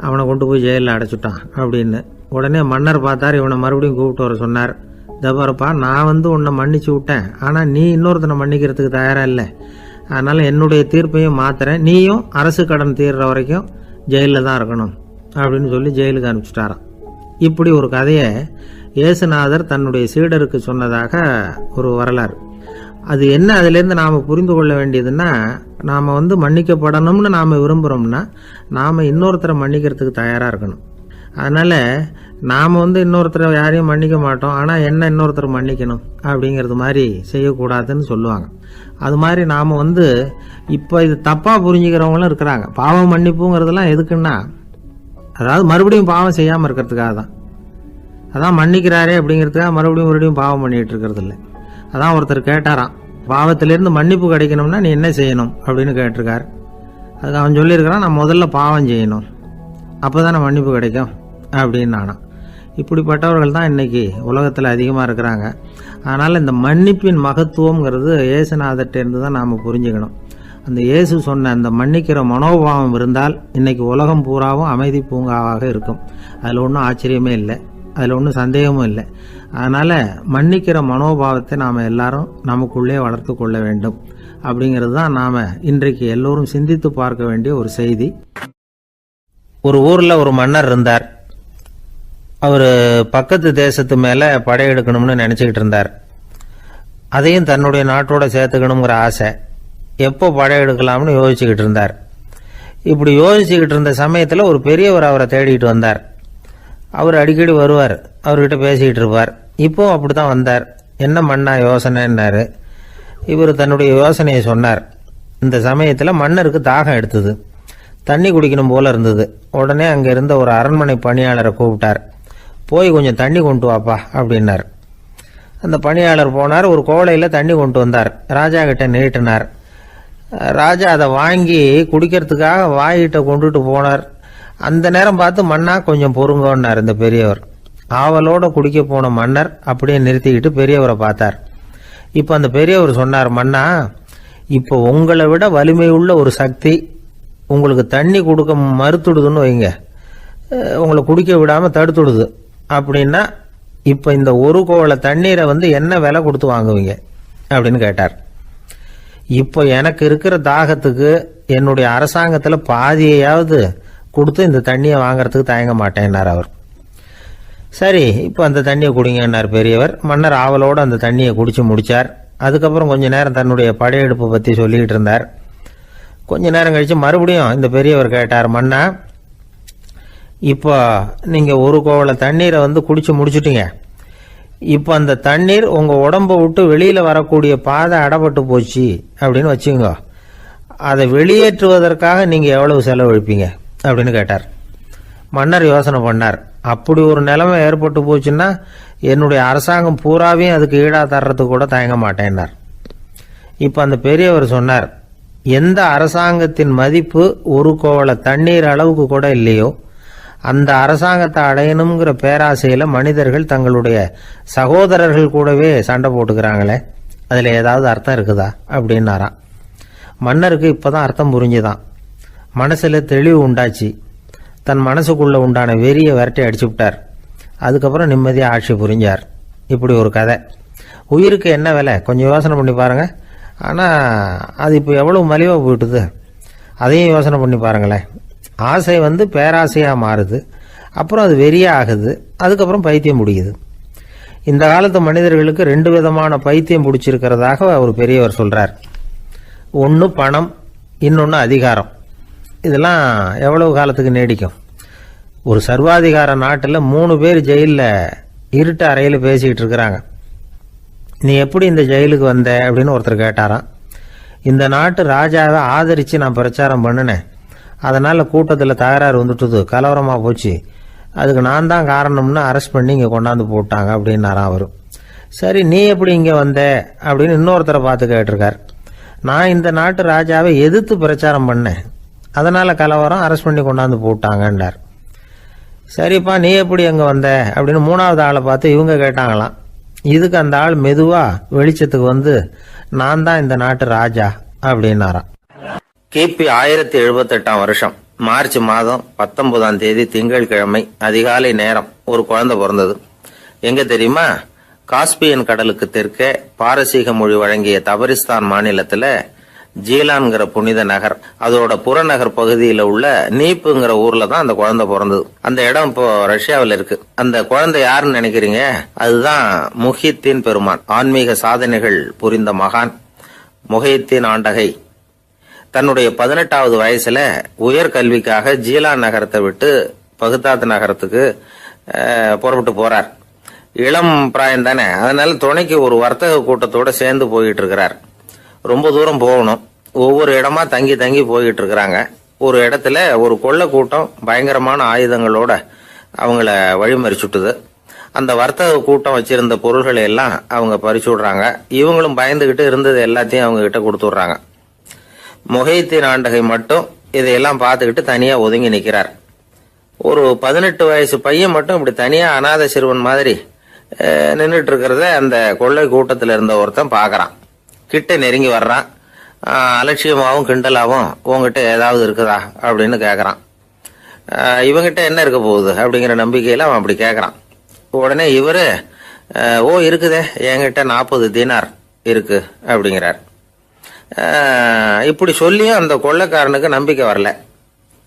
அவனை கொண்டு போய் ஜெயிலில் அடைச்சிட்டான் அப்படின்னு. உடனே மன்னர் பார்த்தார், இவனை மறுபடியும் கூப்பிட்டு வர சொன்னார். தபாரப்பா, நான் உன்னை மன்னிச்சு விட்டேன், ஆனால் நீ இன்னொருத்தனை மன்னிக்கிறதுக்கு தயாராக இல்லை, அதனால் என்னுடைய தீர்ப்பையும் மாத்துறேன், நீயும் அரசு கடன் தீர்ற வரைக்கும் ஜெயிலில் தான் இருக்கணும் அப்படின்னு சொல்லி ஜெயிலுக்கு அனுப்பிச்சிட்டாராம். இப்படி ஒரு கதையை இயேசுநாதர் தன்னுடைய சீடருக்கு சொன்னதாக ஒரு வரலாறு. அது என்ன, அதிலேருந்து நாம் புரிந்து கொள்ள வேண்டியதுன்னா, நாம் மன்னிக்கப்படணும்னு நாம் விரும்புகிறோம்னா நாம் இன்னொருத்தரை மன்னிக்கிறதுக்கு தயாராக இருக்கணும். அதனால் நாம் இன்னொருத்தரை யாரையும் மன்னிக்க மாட்டோம், ஆனால் என்ன இன்னொருத்தர் மன்னிக்கணும் அப்படிங்கிறது மாதிரி செய்யக்கூடாதுன்னு சொல்லுவாங்க. அது மாதிரி நாம் இப்போ இது தப்பாக புரிஞ்சுக்கிறவங்களும் இருக்கிறாங்க. பாவம் மன்னிப்புங்கிறதுலாம் எதுக்குன்னா, அதாவது மறுபடியும் பாவம் செய்யாமல் இருக்கிறதுக்காக தான். அதான் மன்னிக்கிறாரே அப்படிங்கிறதுக்காக மறுபடியும் பாவம் பண்ணிகிட்டு இருக்கிறது இல்லை. அதான் ஒருத்தர் கேட்டாராம், பாவத்திலேருந்து மன்னிப்பு கிடைக்கணும்னா நீ என்ன செய்யணும் அப்படின்னு கேட்டிருக்கார். அதுக்கு அவன் சொல்லியிருக்கிறான், நான் முதல்ல பாவம் செய்யணும், அப்போ தானே மன்னிப்பு கிடைக்கும் அப்படின்னு நானாம். இப்படிப்பட்டவர்கள் தான் இன்றைக்கி உலகத்தில் அதிகமாக இருக்கிறாங்க. அதனால் இந்த மன்னிப்பின் மகத்துவங்கிறது இயேசுநாதர்கிட்டேருந்து தான் நாம் புரிஞ்சுக்கணும். அந்த இயேசு சொன்ன அந்த மன்னிக்கிற மனோபாவம் இருந்தால் இன்றைக்கி உலகம் பூராவும் அமைதி பூங்காவாக இருக்கும். அதில் ஒன்றும் ஆச்சரியமே இல்லை, அதில் ஒன்றும் சந்தேகமும் இல்லை. அதனால் மன்னிக்கிற மனோபாவத்தை நாம் எல்லாரும் நமக்குள்ளே வளர்த்து கொள்ள வேண்டும் அப்படிங்கிறது தான் நாம் இன்றைக்கு எல்லோரும் சிந்தித்து பார்க்க வேண்டிய ஒரு செய்தி. ஒரு ஊரில் ஒரு மன்னர் இருந்தார். அவர் பக்கத்து தேசத்து மேலே படையெடுக்கணும்னு நினச்சிக்கிட்டு இருந்தார். அதையும் தன்னுடைய நாட்டோட சேர்த்துக்கணுங்கிற ஆசை. எப்போ படையெடுக்கலாம்னு யோசிச்சுக்கிட்டு இருந்தார். இப்படி யோசிச்சுக்கிட்டு இருந்த சமயத்தில் ஒரு பெரியவர் அவரை தேடிட்டு வந்தார். அவர் அடிக்கடி வருவார், அவர்கிட்ட பேசிக்கிட்டு இருப்பார். இப்போ அப்படி தான் வந்தார். என்ன மன்னா யோசனைன்னாரு. இவர் தன்னுடைய யோசனையை சொன்னார். இந்த சமயத்தில் மன்னருக்கு தாகம் எடுத்தது, தண்ணி குடிக்கணும் போல இருந்தது. உடனே அங்கே இருந்த ஒரு அரண்மனை பணியாளரை கூப்பிட்டார். போய் கொஞ்சம் தண்ணி கொண்டு வாப்பா அப்படின்னார். அந்த பணியாளர் போனார், ஒரு கோலையில் தண்ணி கொண்டு வந்தார். ராஜா கிட்ட நீட்டினார். ராஜா அதை வாங்கி குடிக்கிறதுக்காக வாய்கிட்ட கொண்டுட்டு போனார். அந்த நேரம் பார்த்து, மன்னா கொஞ்சம் பொறுங்கன்னார் இந்த பெரியவர். ஆவலோட குடிக்க போன மன்னர் அப்படியே நிறுத்திக்கிட்டு பெரியவரை பார்த்தார். இப்போ அந்த பெரியவர் சொன்னார், மன்னா, இப்போ உங்களை விட வலிமை உள்ள ஒரு சக்தி உங்களுக்கு தண்ணி கொடுக்க மறுத்துடுதுன்னு வைங்க, உங்களை குடிக்க விடாமல் தடுத்துடுது அப்படின்னா, இப்போ இந்த ஒரு கோவளை தண்ணீரை என்ன விலை கொடுத்து வாங்குவீங்க அப்படின்னு கேட்டார். இப்போ எனக்கு இருக்கிற தாகத்துக்கு என்னுடைய அரசாங்கத்தில் பாதியையாவது கொடுத்து இந்த தண்ணியை வாங்கறதுக்கு தயங்க மாட்டேன்னார் அவர். சரி, இப்போ அந்த தண்ணியை குடிங்கன்னார் பெரியவர். மன்னர் ஆவலோடு அந்த தண்ணியை குடிச்சு முடிச்சார். அதுக்கப்புறம் கொஞ்ச நேரம் தன்னுடைய படையெடுப்பை பற்றி சொல்லிக்கிட்டு இருந்தார். கொஞ்ச நேரம் கழித்து மறுபடியும் இந்த பெரியவர் கேட்டார், மன்னா, இப்போ நீங்கள் ஒரு கோவலை தண்ணீரை குடிச்சு முடிச்சுட்டீங்க. இப்போ அந்த தண்ணீர் உங்கள் உடம்பை விட்டு வெளியில் வரக்கூடிய பாதை அடப்பட்டு போச்சு அப்படின்னு வச்சுங்க. அதை வெளியேற்றுவதற்காக நீங்கள் எவ்வளவு செலவழிப்பீங்க அப்படின்னு கேட்டார். மன்னர் யோசனை பண்ணார். அப்படி ஒரு நிலைமை ஏற்பட்டு போச்சுன்னா என்னுடைய அரசாங்கம் பூராவையும் அதுக்கு ஈடா தர்றதுக்கு கூட தயங்க மாட்டேன்னார். இப்போ அந்த பெரியவர் சொன்னார், எந்த அரசாங்கத்தின் மதிப்பு ஒரு கோவலை தண்ணீர் அளவுக்கு கூட இல்லையோ அந்த அரசாங்கத்தை அடையணுங்கிற பேராசையில் மனிதர்கள் தங்களுடைய சகோதரர்கள் கூடவே சண்டை போட்டுக்கிறாங்களே, அதில் ஏதாவது அர்த்தம் இருக்குதா அப்படின்னாராம். மன்னருக்கு இப்போதான் அர்த்தம் புரிஞ்சுதான். மனசில் தெளிவு உண்டாச்சு. தன் மனசுக்குள்ளே உண்டான வெறியை விரட்டி அடிச்சு விட்டார். அதுக்கப்புறம் நிம்மதியாக ஆட்சி புரிஞ்சார். இப்படி ஒரு கதை. உயிருக்கு என்ன விலை கொஞ்சம் யோசனை பண்ணி பாருங்கள். ஆனால் அது இப்போ எவ்வளோ மலிவாக போயிட்டுது, அதையும் யோசனை பண்ணி பாருங்களேன். ஆசை பேராசையாக மாறுது, அப்புறம் அது வெறியாக ஆகுது, அதுக்கப்புறம் பைத்தியம் பிடிக்குது. இந்த காலத்து மனிதர்களுக்கு 2 விதமான பைத்தியம் பிடிச்சிருக்கிறதாக ஒரு பெரியவர் சொல்கிறார். ஒன்று பணம், இன்னொன்று அதிகாரம். இதெல்லாம் எவ்வளவு காலத்துக்கு நீடிக்கும்? ஒரு சர்வாதிகார நாட்டில் 3 பேர் ஜெயிலில் இருட்டு அறையில் பேசிக்கிட்டு இருக்கிறாங்க. நீ எப்படி இந்த ஜெயிலுக்கு வந்த அப்படின்னு ஒருத்தர் கேட்டாராம். இந்த நாட்டு ராஜாவை ஆதரித்து நான் பிரச்சாரம் பண்ணினேன், அதனால் கூட்டத்தில் தகராறு வந்துட்டுது, கலவரமாக போச்சு, அதுக்கு நான் தான் காரணம்னு அரெஸ்ட் பண்ணி இங்கே கொண்டாந்து போட்டாங்க அப்படின்னாராம் அவர். சரி, நீ எப்படி இங்கே வந்த அப்படின்னு இன்னொருத்தரை பார்த்து கேட்டிருக்கார். நான் இந்த நாட்டு ராஜாவை எதிர்த்து பிரச்சாரம் பண்ணேன், அதனால் கலவரம், அரெஸ்ட் பண்ணி கொண்டாந்து போட்டாங்கன்னார். சரிப்பா, நீ எப்படி அங்கே வந்த அப்படின்னு 3வது ஆளை பார்த்து இவங்க கேட்டாங்களாம். இதுக்கு அந்த ஆள் மெதுவாக வெளிச்சத்துக்கு நான் தான் இந்த நாட்டு ராஜா அப்படின்னாராம். கிபி 1078 வருஷம் மார்ச் மாதம் 19ஆம் தேதி திங்கட்கிழமை அதிகாலை நேரம் ஒரு குழந்தை பிறந்தது. எங்க தெரியுமா? காஸ்பியன் கடலுக்கு தெற்கே பாரசீக மொழி வழங்கிய தபரிஸ்தான் மாநிலத்துல ஜீலான்கிற புனித நகர், அதோட புறநகர் பகுதியில் உள்ள நீப்புங்கிற ஊர்ல தான் அந்த குழந்தை பிறந்தது. அந்த இடம் இப்போ ரஷ்யாவில் இருக்கு. அந்த குழந்தை யாருன்னு நினைக்கிறீங்க? அதுதான் முஹித்தீன் பெருமான், ஆன்மீக சாதனைகள் புரிந்த மகான் முஹித்தீன் ஆண்டகை. தன்னுடைய 18வது வயசுல உயர்கல்விக்காக ஜீலான் நகரத்தை விட்டு பகுதாத் நகரத்துக்கு புறப்பட்டு போறார். இளம் பிராயம் தானே, அதனால துணைக்கு ஒரு வர்த்தக கூட்டத்தோட சேர்ந்து போயிட்டு இருக்கிறார். ரொம்ப தூரம் போகணும். ஒவ்வொரு இடமா தங்கி தங்கி போயிட்டு இருக்கிறாங்க. ஒரு இடத்துல ஒரு கொள்ளை கூட்டம் பயங்கரமான ஆயுதங்களோட அவங்கள வழிமறிச்சுட்டுது. அந்த வர்த்தக கூட்டம் வச்சிருந்த பொருள்களை எல்லாம் அவங்க பறிச்சு விடுறாங்க. இவங்களும் பயந்துகிட்டு இருந்தது எல்லாத்தையும் அவங்க கிட்ட கொடுத்துடுறாங்க. முஹித்தீன் ஆண்டகை மட்டும் இதையெல்லாம் பார்த்துக்கிட்டு தனியா ஒதுங்கி நிற்கிறார். ஒரு 18 வயசு பையன் மட்டும் இப்படி தனியா அநாத சிறுவன் மாதிரி நின்றுட்டு இருக்கிறத அந்த கொள்ளை கூட்டத்தில் இருந்த ஒருத்தன் பாக்குறான். கிட்ட நெருங்கி வர்றான். அலட்சியமாகவும் கிண்டலாகவும் உங்ககிட்ட ஏதாவது இருக்குதா அப்படின்னு கேட்கறான். இவங்கிட்ட என்ன இருக்க போகுது அப்படிங்கிற நம்பிக்கையில அவன் அப்படி கேட்கறான். உடனே இவரு இருக்குதே, என்கிட்ட 40 தீனார் இருக்கு அப்படிங்கிறார். இப்படி சொல்லியும் அந்த கொள்ளைக்காரனுக்கு நம்பிக்கை வரல.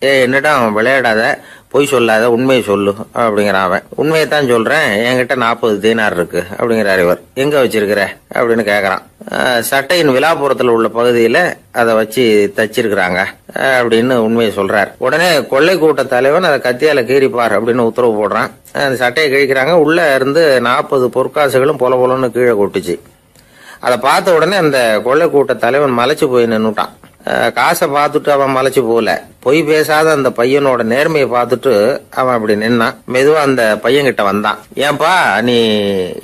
என்னடா அவன் விளையாடாத, பொய் சொல்லாத, உண்மையை சொல்லு அப்படிங்கிறான் அவன். உண்மையைத்தான் சொல்றேன், என்கிட்ட 40 தீனார் இருக்கு அப்படிங்கிறார் இவர். எங்க வச்சிருக்கிற அப்படின்னு கேக்குறான். சட்டையின் விழாப்புறத்துல உள்ள பகுதியில அதை வச்சு தச்சிருக்கிறாங்க அப்படின்னு உண்மையை சொல்றார். உடனே கொள்ளை கூட்ட தலைவன் அதை கத்தியால கீறிப்பார் அப்படின்னு உத்தரவு போடுறான். அந்த சட்டையை கிழிக்கிறாங்க. உள்ள இருந்து 40 பொற்காசுகளும் பொல பொலன்னு கீழே கொட்டுச்சு. அதை பார்த்த உடனே அந்த கொள்ளை கூட்ட தலைவன் மலைச்சு போய் நின்னுட்டான். காசை பார்த்துட்டு அவன் மலைச்சு போகல, பொய் பேசாத அந்த பையனோட நேர்மையை பார்த்துட்டு அவன் அப்படி நின்னான். மெதுவா அந்த பையன் கிட்ட வந்தான். ஏன்பா, நீ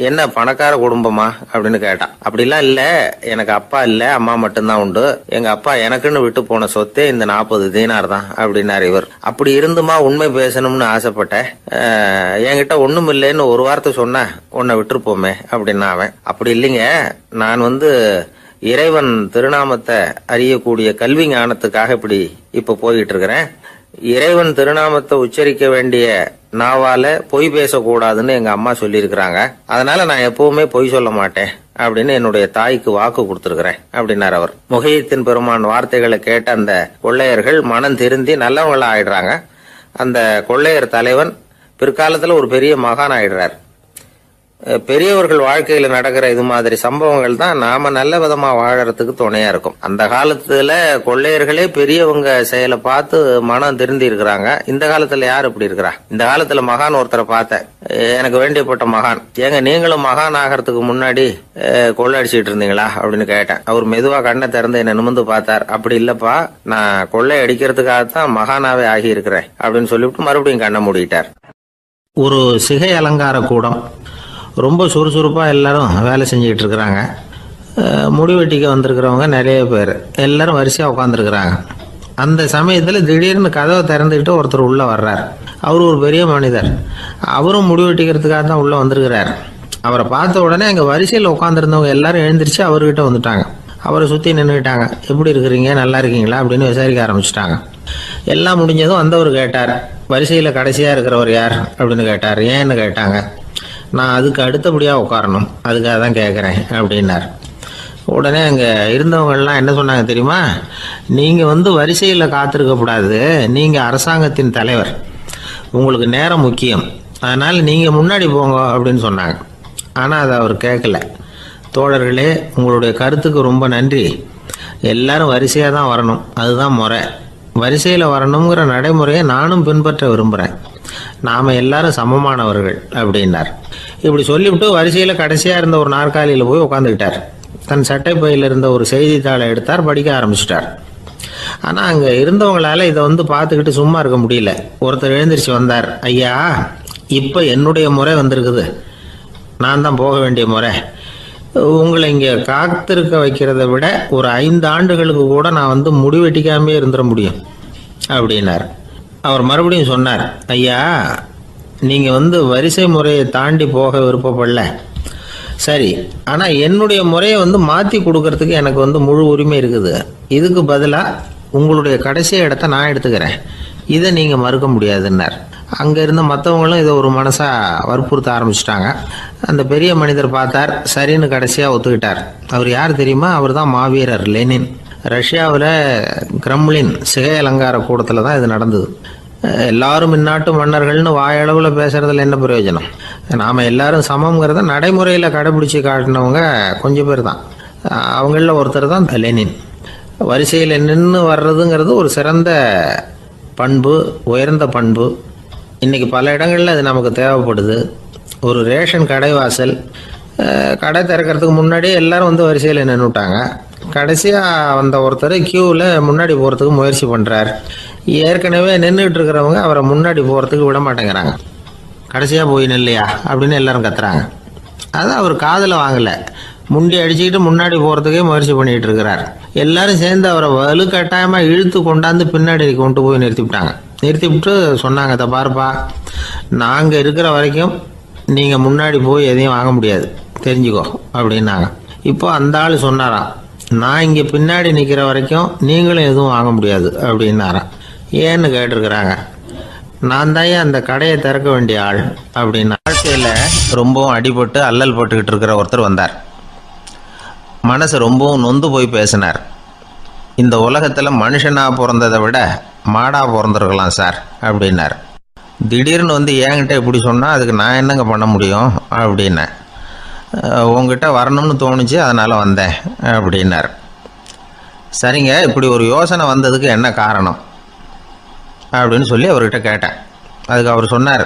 என்ன பணக்கார குடும்பமா அப்படின்னு கேட்டான். அப்படிலாம் இல்ல, எனக்கு அப்பா இல்ல, அம்மா மட்டும்தான் உண்டு. எங்க அப்பா எனக்குன்னு விட்டு போன சொத்தே இந்த 40 தீனார் தான் அப்படின்னாரு இவர். அப்படி இருந்துமா உண்மை பேசணும்னு ஆசைப்பட்டேன், என்கிட்ட ஒண்ணும் இல்லைன்னு ஒரு வார்த்தை சொன்ன உன்னை விட்டுருப்போமே அப்படின்னா அவன். அப்படி இல்லைங்க, நான் இறைவன் திருநாமத்தை அறியக்கூடிய கல்வி ஞானத்துக்காக இப்ப போயிட்டு இருக்கிறேன். இறைவன் திருநாமத்தை உச்சரிக்க வேண்டிய நாவால பொய் பேசக்கூடாதுன்னு எங்க அம்மா சொல்லியிருக்கிறாங்க. அதனால நான் எப்பவுமே பொய் சொல்ல மாட்டேன் அப்படின்னு என்னுடைய தாய்க்கு வாக்கு கொடுத்துருக்கிறேன் அப்படின்னார் அவர். முஹியத்தீன் பெருமான் வார்த்தைகளை கேட்ட அந்த கொள்ளையர்கள் மனம் திருந்தி நல்லவங்களா ஆயிடுறாங்க. அந்த கொள்ளையர் தலைவன் பிற்காலத்துல ஒரு பெரிய மகான் ஆயிடுறார். பெரியவர்கள் வாழ்க்கையில நடக்கிற இது மாதிரி சம்பவங்கள் தான் நாம நல்ல விதமா வாழறதுக்கு துணையா இருக்கும். அந்த காலத்துல கொள்ளையர்களே பெரியவங்க செயலை பார்த்து மனம் திருந்தி இருக்கிறாங்க. இந்த காலத்துல யார் இப்படி இருக்கிறா? இந்த காலத்துல மகான் ஒருத்தரை பார்த்தேன், எனக்கு வேண்டியப்பட்ட மகான். ஏங்க நீங்களும் மகான் ஆகிறதுக்கு முன்னாடி கொள்ளை அடிச்சுட்டு இருந்தீங்களா அப்படின்னு கேட்டேன். அவர் மெதுவா கண்ணை திறந்து என்ன நிமிந்து பார்த்தார். அப்படி இல்லப்பா, நான் கொள்ளை அடிக்கிறதுக்காகத்தான் மகானாவே ஆகி இருக்கிறேன் அப்படின்னு சொல்லிவிட்டு மறுபடியும் கண்ணை மூடிட்டார். ஒரு சிகை அலங்கார கூடம், ரொம்ப சுறுசுறுப்பாக எல்லாரும் வேலை செஞ்சுக்கிட்டு இருக்கிறாங்க. முடிவெட்டிக்க வந்திருக்கிறவங்க நிறைய பேர், எல்லாரும் வரிசையாக உட்காந்துருக்குறாங்க. அந்த சமயத்தில் திடீர்னு கதவை திறந்துக்கிட்டு ஒருத்தர் உள்ளே வர்றார். அவர் ஒரு பெரிய மனிதர், அவரும் முடிவெட்டிக்கிறதுக்காக தான் உள்ளே வந்திருக்கிறார். அவரை பார்த்த உடனே அங்கே வரிசையில் உட்காந்துருந்தவங்க எல்லாரும் எழுந்திரிச்சு அவர்கிட்ட வந்துட்டாங்க. அவரை சுற்றி நின்றுக்கிட்டாங்க. எப்படி இருக்கிறீங்க, நல்லா இருக்கீங்களா அப்படின்னு விசாரிக்க ஆரம்பிச்சிட்டாங்க. எல்லாம் முடிஞ்சதும் வந்தவர் கேட்டார், வரிசையில் கடைசியாக இருக்கிறவர் யார் அப்படின்னு கேட்டார். ஏன்னு கேட்டாங்க. நான் அதுக்கு அடுத்தபடியாக உட்காரணும், அதுக்காக தான் கேட்குறேன் அப்படின்னார். உடனே அங்கே இருந்தவங்கெல்லாம் என்ன சொன்னாங்க தெரியுமா? நீங்கள் வரிசையில் காத்திருக்கக்கூடாது, நீங்கள் அரசாங்கத்தின் தலைவர், உங்களுக்கு நேரம் முக்கியம், அதனால் நீங்கள் முன்னாடி போங்க அப்படின்னு சொன்னாங்க. ஆனால் அதை அவர் கேட்கல. தோழர்களே, உங்களுடைய கருத்துக்கு ரொம்ப நன்றி. எல்லாரும் வரிசையாக தான் வரணும், அதுதான் முறை. வரிசையில் வரணுங்கிற நடைமுறையை நானும் பின்பற்ற விரும்புகிறேன். நாம் எல்லாரும் சமமானவர்கள் அப்படின்னார். இப்படி சொல்லிவிட்டு வரிசையில் கடைசியாக இருந்த ஒரு நாற்காலியில் போய் உட்காந்துக்கிட்டார். தன் சட்டை பையில் இருந்த ஒரு செய்தித்தாளை எடுத்தார், படிக்க ஆரம்பிச்சிட்டார். ஆனால் அங்கே இருந்தவங்களால இதை பார்த்துக்கிட்டு சும்மா இருக்க முடியல. ஒருத்தர் எழுந்திரிச்சு வந்தார். ஐயா, இப்போ என்னுடைய முறை வந்திருக்குது, நான் தான் போக வேண்டிய முறை. உங்களை இங்கே காத்திருக்க வைக்கிறத விட ஒரு 5 ஆண்டுகளுக்கு கூட நான் முடிவெட்டிக்காமே இருந்துட முடியும் அப்படின்னார். அவர் மறுபடியும் சொன்னார், ஐயா, நீங்கள் வரிசை முறையை தாண்டி போக விருப்பப்படல, சரி, ஆனால் என்னுடைய முறையை மாற்றி கொடுக்கறதுக்கு எனக்கு முழு உரிமை இருக்குது. இதுக்கு பதிலாக உங்களுடைய கடைசி இடத்த நான் எடுத்துக்கிறேன், இதை நீங்கள் மறுக்க முடியாதுன்னார். அங்கே இருந்த மற்றவங்களும் இதை ஒரு மனசாக வற்புறுத்த ஆரம்பிச்சிட்டாங்க. அந்த பெரிய மனிதர் பார்த்தார், சரின்னு கடைசியாக ஒத்துக்கிட்டார். அவர் யார் தெரியுமா? அவர் தான் மாவீரர் லெனின். ரஷ்யாவில் கிரெம்ளின் சிகை அலங்கார கூடத்தில் தான் இது நடந்தது. எல்லாரும் இந்நாட்டு மன்னர்கள்னு வாயளவில் பேசுறதுல என்ன பிரயோஜனம்? நாம் எல்லாரும் சமங்கிறத நடைமுறையில் கடைபிடிச்சி காட்டினவங்க கொஞ்சம் பேர் தான். அவங்களில் ஒருத்தர் தான் லெனின். வரிசையில் நின்று வர்றதுங்கிறது ஒரு சிறந்த பண்பு, உயர்ந்த பண்பு. இன்றைக்கி பல இடங்களில் அது நமக்கு தேவைப்படுது. ஒரு ரேஷன் கடை வாசல், கடை திறக்கிறதுக்கு முன்னாடியே எல்லாரும் வரிசையில் நின்றுட்டாங்க. கடைசியாக வந்த ஒருத்தர் க்யூவில் முன்னாடி போகிறதுக்கு முயற்சி பண்ணுறார். ஏற்கனவே நின்றுட்டு இருக்கிறவங்க அவரை முன்னாடி போகிறதுக்கு விட மாட்டேங்கிறாங்க. கடைசியாக போய் நில்லையா அப்படின்னு எல்லாரும் கத்துறாங்க. அது அவர் காதில் வாங்கலை. முண்டி அடிச்சுக்கிட்டு முன்னாடி போகிறதுக்கே முயற்சி பண்ணிகிட்டு இருக்கிறார். எல்லாரும் சேர்ந்து அவரை வலுக்கட்டாயமாக இழுத்து கொண்டாந்து பின்னாடி கொண்டு போய் நிறுத்திவிட்டு சொன்னாங்க, இதை பாருப்பா, நாங்கள் இருக்கிற வரைக்கும் நீங்கள் முன்னாடி போய் எதையும் வாங்க முடியாது, தெரிஞ்சுக்கோ அப்படின்னாங்க. இப்போ அந்த ஆள் சொன்னாராம், நான் இங்கே பின்னாடி நிற்கிற வரைக்கும் நீங்களும் எதுவும் வாங்க முடியாது அப்படின்னாராம். ஏன்னு கேட்டிருக்கிறாங்க. நான் தான் அந்த கடையை திறக்க வேண்டிய ஆள் அப்படின்னா. வாழ்க்கையில் ரொம்பவும் அடிபட்டு அல்லல் போட்டுக்கிட்டு இருக்கிற ஒருத்தர் வந்தார். மனசு ரொம்பவும் நொந்து போய் பேசினார். இந்த உலகத்தில் மனுஷனாக பிறந்ததை விட மாடாக பிறந்திருக்கலாம் சார் அப்படின்னார். திடீர்னு என்கிட்ட இப்படி சொன்னால் அதுக்கு நான் என்னங்க பண்ண முடியும் அப்படின்னேன். உங்ககிட்ட வரணும்னு தோணுச்சு, அதனால் வந்தேன் அப்படின்னார். சரிங்க, இப்படி ஒரு யோசனை வந்ததுக்கு என்ன காரணம் அப்படின்னு சொல்லி அவர்கிட்ட கேட்டேன். அதுக்கு அவர் சொன்னார்,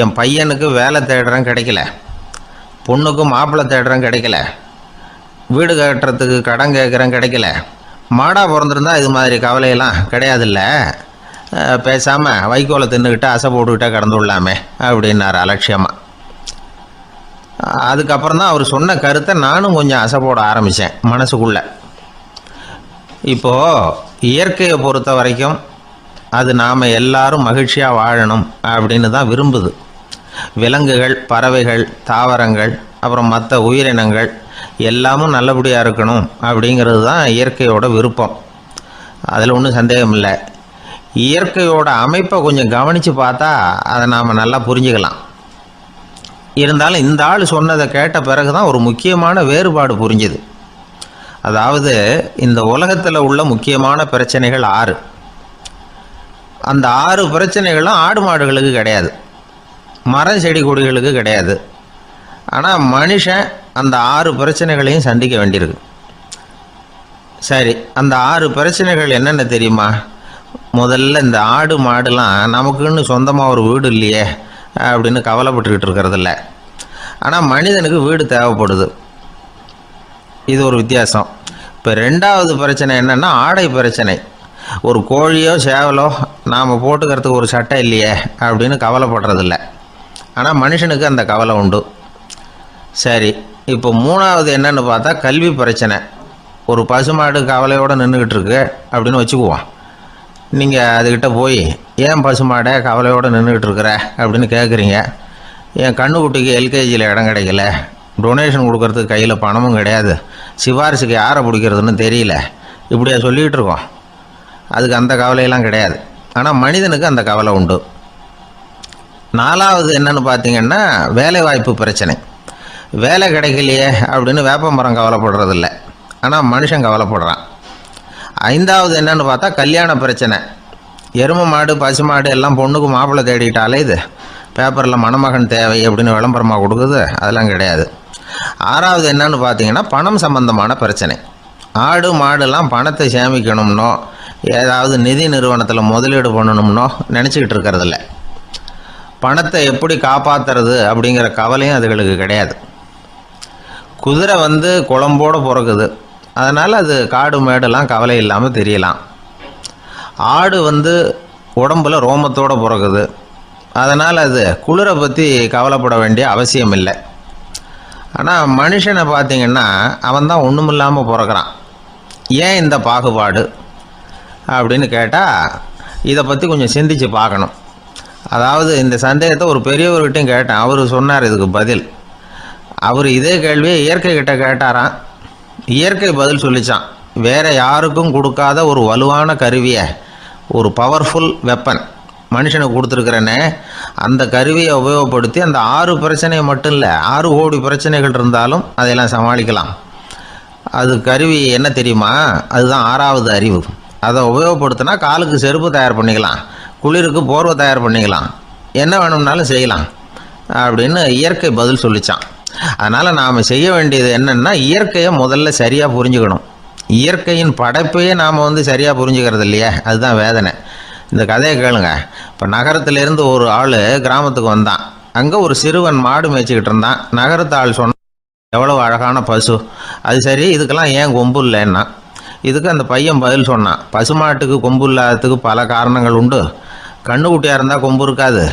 என் பையனுக்கு வேலை தேடுறேன் கிடைக்கல, பொண்ணுக்கு மாப்பிள்ளை தேடுறேன் கிடைக்கல, வீடு கட்டுறதுக்கு கடன் கேட்குறேன் கிடைக்கல, மாடாக பிறந்திருந்தா இது மாதிரி கவலையெல்லாம் கிடையாதுல்ல, பேசாமல் வைக்கோலை தின்னுக்கிட்டு அசை போட்டுக்கிட்டே கடந்து விடலாமே அப்படின்னார் அலட்சியமாக. அதுக்கப்புறம் தான் அவர் சொன்ன கருத்தை நானும் கொஞ்சம் அசை போட ஆரம்பித்தேன் மனசுக்குள்ளே. இப்போது இயற்கையை பொறுத்த வரைக்கும் அது நாம் எல்லாரும் மகிழ்ச்சியாக வாழணும் அப்படின்னு தான் விரும்புது. விலங்குகள், பறவைகள், தாவரங்கள், அப்புறம் மற்ற உயிரினங்கள் எல்லாமும் நல்லபடியாக இருக்கணும் அப்படிங்கிறது தான் இயற்கையோட விருப்பம். அதில் ஒன்றும் சந்தேகம் இல்லை. இயற்கையோட அமைப்பை கொஞ்சம் கவனித்து பார்த்தா அதை நாம் நல்லா புரிஞ்சுக்கலாம். இருந்தாலும் இந்த ஆள் சொன்னதை கேட்ட பிறகு தான் ஒரு முக்கியமான வேறுபாடு புரிஞ்சுது. அதாவது இந்த உலகத்தில் உள்ள முக்கியமான பிரச்சனைகள் 6. அந்த 6 பிரச்சனைகளும் ஆடு மாடுகளுக்கு கிடையாது, மரம் செடி கொடிகளுக்கு கிடையாது. ஆனால் மனுஷன் அந்த 6 பிரச்சனைகளையும் சந்திக்க வேண்டியிருக்கு. சரி, அந்த 6 பிரச்சனைகள் என்னென்ன தெரியுமா? முதல்ல இந்த ஆடு மாடுலாம் நமக்குன்னு சொந்தமாக ஒரு வீடு இல்லையே அப்படின்னு கவலைப்பட்டுக்கிட்டு இருக்கிறதில்ல. ஆனால் மனிதனுக்கு வீடு தேவைப்படுது. இது ஒரு வித்தியாசம். இப்போ 2வது பிரச்சனை என்னென்னா ஆடை பிரச்சனை. ஒரு கோழியோ சேவலோ நாம் போட்டுக்கிறதுக்கு ஒரு சட்டை இல்லையே அப்படின்னு கவலைப்படுறதில்ல. ஆனால் மனுஷனுக்கு அந்த கவலை உண்டு. சரி, இப்போ 3வது என்னன்னு பார்த்தா கல்வி பிரச்சனை. ஒரு பசுமாடு கவலையோடு நின்றுக்கிட்டு இருக்கு அப்படின்னு வச்சுக்குவோம். நீங்கள் அதுக்கிட்ட போய் ஏன் பசுமாடை கவலையோடு நின்றுக்கிட்டு இருக்கிற அப்படின்னு கேட்குறீங்க. என் கண்ணுக்குட்டிக்கு எல்கேஜியில் இடம் கிடைக்கல, டொனேஷன் கொடுக்கறதுக்கு கையில் பணமும் கிடையாது, சிபாரிசுக்கு யாரை பிடிக்கிறதுன்னு தெரியல, இப்படியா சொல்லிகிட்டு இருக்கோம். அதுக்கு அந்த கவலையெல்லாம் கிடையாது. ஆனால் மனிதனுக்கு அந்த கவலை உண்டு. 4வது என்னன்னு பார்த்தீங்கன்னா வேலைவாய்ப்பு பிரச்சனை. வேலை கிடைக்கலையே அப்படின்னு வேப்ப மரம் கவலைப்படுறதில்ல, ஆனால் மனுஷன் கவலைப்படுறான். 5வது என்னன்னு பார்த்தா கல்யாண பிரச்சனை. எருமை மாடு பசு மாடு எல்லாம் பொண்ணுக்கு மாப்பிள்ளை தேடிட்டாலே இது பேப்பரில் மணமகன் தேவை அப்படின்னு விளம்பரமாக கொடுக்குது, அதெல்லாம் கிடையாது. 6வது என்னன்னு பார்த்தீங்கன்னா பணம் சம்பந்தமான பிரச்சனை. ஆடு மாடுலாம் பணத்தை சேமிக்கணும்னோ ஏதாவது நிதி நிறுவனத்தில் முதலீடு பண்ணணும்னோ நினச்சிக்கிட்டு இருக்கிறதில்ல. பணத்தை எப்படி காப்பாற்றுறது அப்படிங்கிற கவலையும் அதுகளுக்கு கிடையாது. குதிரை குளம்போடு பிறக்குது, அதனால் அது காடு மேடெல்லாம் கவலை இல்லாமல் தெரியலாம். ஆடு உடம்புல ரோமத்தோடு பிறக்குது, அதனால் அது குளிரை பற்றி கவலைப்பட வேண்டிய அவசியம் இல்லை. ஆனால் மனுஷனை பார்த்திங்கன்னா அவன் தான் ஒன்றுமில்லாமல் பிறக்கிறான். ஏன் இந்த பாகுபாடு அப்படின்னு கேட்டால் இதை பற்றி கொஞ்சம் சிந்திச்சு பார்க்கணும். அதாவது இந்த சந்தேகத்தை ஒரு பெரியவர்கிட்டையும் கேட்டேன். அவர் சொன்னார் இதுக்கு பதில். அவர் இதே கேள்வியை இயற்கை கிட்ட கேட்டாராம். இயற்கை பதில் சொல்லிச்சான். வேறு யாருக்கும் கொடுக்காத ஒரு வலுவான கருவியை, ஒரு பவர்ஃபுல் வெப்பன் மனுஷனுக்கு கொடுத்துருக்குறேன்னு, அந்த கருவியை உபயோகப்படுத்தி அந்த 6 பிரச்சனையை மட்டும் இல்லை 6 கோடி பிரச்சனைகள் இருந்தாலும் அதையெல்லாம் சமாளிக்கலாம். அது கருவி என்ன தெரியுமா? அதுதான் 6வது அறிவு. அதை உபயோகப்படுத்தினா காலுக்கு செருப்பு தயார் பண்ணிக்கலாம், குளிருக்கு போர்வை தயார் பண்ணிக்கலாம், என்ன வேணும்னாலும் செய்யலாம் அப்படின்னு இயற்கை பதில் சொல்லிச்சான். அதனால் நாம் செய்ய வேண்டியது என்னென்னா இயற்கையை முதல்ல சரியாக புரிஞ்சுக்கணும். இயற்கையின் படைப்பையே நாம் சரியாக புரிஞ்சுக்கிறது இல்லையே, அதுதான் வேதனை. இந்த கதையை கேளுங்க. இப்போ நகரத்திலேருந்து ஒரு ஆள் கிராமத்துக்கு வந்தான். அங்கே ஒரு சிறுவன் மாடு மேய்ச்சிக்கிட்டு இருந்தான். நகரத்து ஆள் சொன்னான், எவ்வளோ அழகான பசு, அது சரி இதுக்கெல்லாம் ஏன் கொம்பு இல்லைன்னா. இதுக்கு அந்த பையன் பதில் சொன்னான், பசுமாட்டுக்கு கொம்பு இல்லாததுக்கு பல காரணங்கள் உண்டு. கண்ணுக்குட்டியாக இருந்தால் கொம்பு இருக்காது,